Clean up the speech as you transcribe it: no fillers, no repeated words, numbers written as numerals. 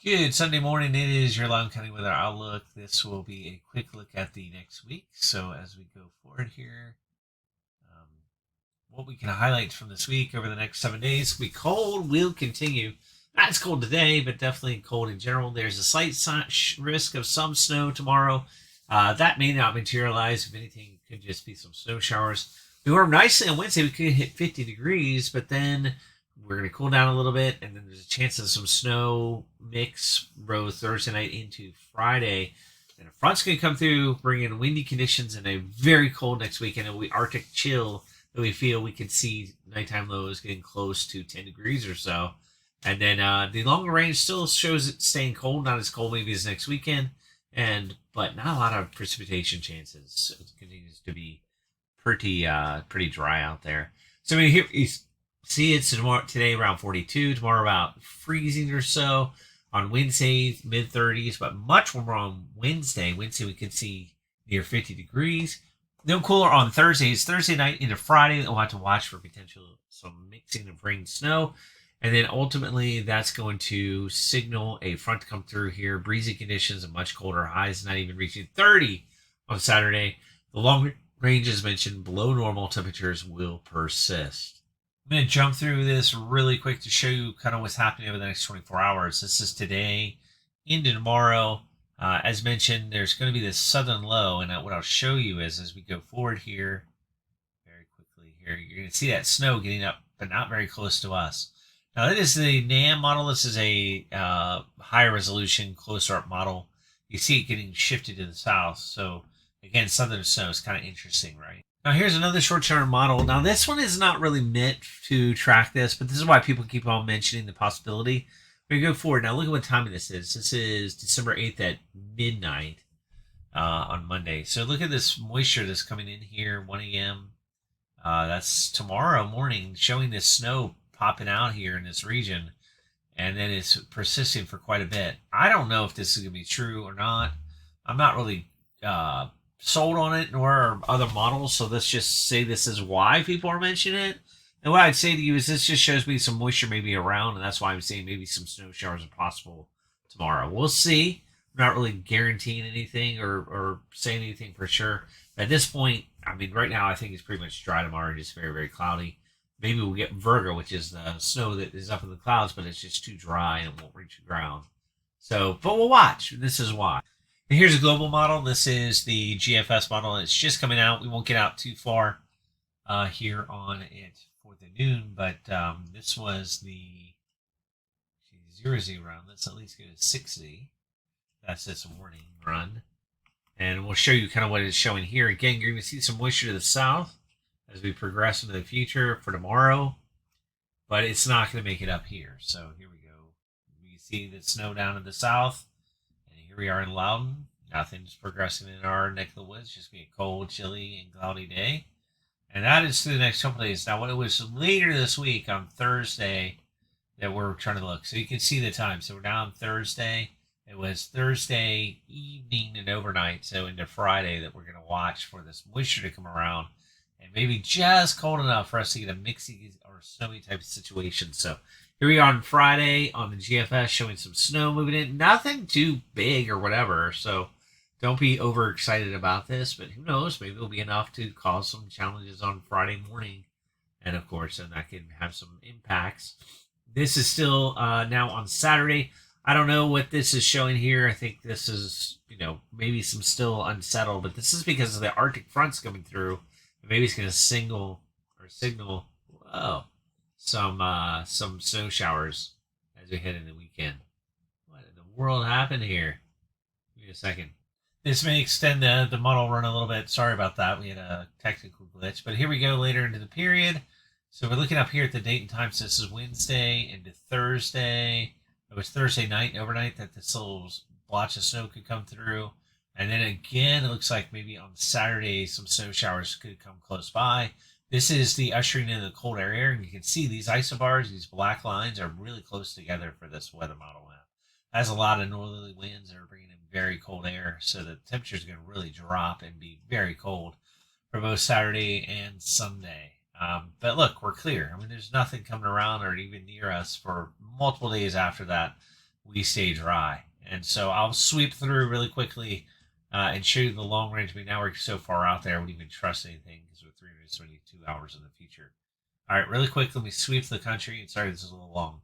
Good Sunday morning. It is your Loudoun County Weather Outlook. This will be a quick look at the next week. So as we go forward here, um, what we can highlight from this week over the next 7 days. Will be cold, will continue. Not as cold today, but definitely cold in general. There's a slight risk of some snow tomorrow. That may not materialize. If anything, it could just be some snow showers. We warm nicely on Wednesday. We could hit 50 degrees, but then we're going to cool down a little bit, and then there's a chance of some snow mix road Thursday night into Friday. And a front's going to come through, bring in windy conditions and a very cold next weekend. It'll be Arctic chill that we feel we could see nighttime lows getting close to 10 degrees or so. And then the longer range still shows it staying cold, not as cold maybe as next weekend, but not a lot of precipitation chances. It continues to be pretty dry out there. So I mean, here you see it's today around 42, tomorrow about freezing or so. On Wednesday, mid-30s, but much warmer on Wednesday. Wednesday we could see near 50 degrees. No cooler on Thursday. It's Thursday night into Friday. We'll have to watch for potential some mixing of rain and snow. And then ultimately that's going to signal a front to come through here. Breezy conditions and much colder highs, not even reaching 30 on Saturday. The long range, as mentioned, below normal temperatures will persist. I'm going to jump through this really quick to show you kind of what's happening over the next 24 hours. This is today into tomorrow. As mentioned, there's going to be this southern low, and what I'll show you is as we go forward here, very quickly here, you're going to see that snow getting up, but not very close to us. Now, that is the NAM model. This is a higher resolution, closer up model. You see it getting shifted to the south. So, again, southern snow is kind of interesting, right? Now, here's another short-term model. Now, this one is not really meant to track this, but this is why people keep on mentioning the possibility. We go forward. Now, look at what time this is. This is December 8th at midnight on Monday. So look at this moisture that's coming in here, 1 a.m. That's tomorrow morning, showing this snow popping out here in this region, and then it's persisting for quite a bit. I don't know if this is going to be true or not. I'm not really sold on it, nor other models, so let's just say this is why people are mentioning it. And what I'd say to you is this just shows me some moisture maybe around, and that's why I'm saying maybe some snow showers are possible tomorrow. We'll see. I'm not really guaranteeing anything or saying anything for sure. At this point, I mean, right now I think it's pretty much dry tomorrow and just very, very cloudy. Maybe we'll get Virgo, which is the snow that is up in the clouds, but it's just too dry and it won't reach the ground. So, but we'll watch. This is why. And here's a global model. This is the GFS model. It's just coming out. We won't get out too far here on it for the noon, but this was the 0-0 run. Let's at least go to 60. That's this warning run. And we'll show you kind of what it's showing here. Again, you're going to see some moisture to the south as we progress into the future for tomorrow, but it's not going to make it up here. So here we go. You see the snow down in the south. Here we are in Loudoun. Nothing's progressing in our neck of the woods. Just be a cold, chilly, and cloudy day. And that is through the next couple of days. Now, when it was later this week on Thursday that we're trying to look. So you can see the time. So we're down Thursday. It was Thursday evening and overnight, so into Friday, that we're going to watch for this moisture to come around. And maybe just cold enough for us to get a mixy or snowy type of situation. So here we are on Friday on the GFS showing some snow moving in. Nothing too big or whatever, so don't be overexcited about this. But who knows, maybe it'll be enough to cause some challenges on Friday morning. And, of course, then that can have some impacts. This is still now on Saturday. I don't know what this is showing here. I think this is, maybe some still unsettled. But this is because of the Arctic fronts coming through. Maybe it's going to signal, some snow showers as we head into the weekend. What in the world happened here? Give me a second. This may extend the model run a little bit. Sorry about that. We had a technical glitch. But here we go later into the period. So we're looking up here at the date and time. So this is Wednesday into Thursday. It was Thursday night and overnight that this little blotch of snow could come through. And then again, it looks like maybe on Saturday, some snow showers could come close by. This is the ushering in the cold air, and you can see these isobars, these black lines, are really close together for this weather model now. It has a lot of northerly winds that are bringing in very cold air, so the temperature is going to really drop and be very cold for both Saturday and Sunday. But look, we're clear. I mean, there's nothing coming around or even near us for multiple days after that. we stay dry. And so I'll sweep through really quickly and show you the long range. But now we're so far out there, I wouldn't even trust anything because we're 372 hours in the future. All right, really quick, let me sweep the country. And sorry, this is a little long.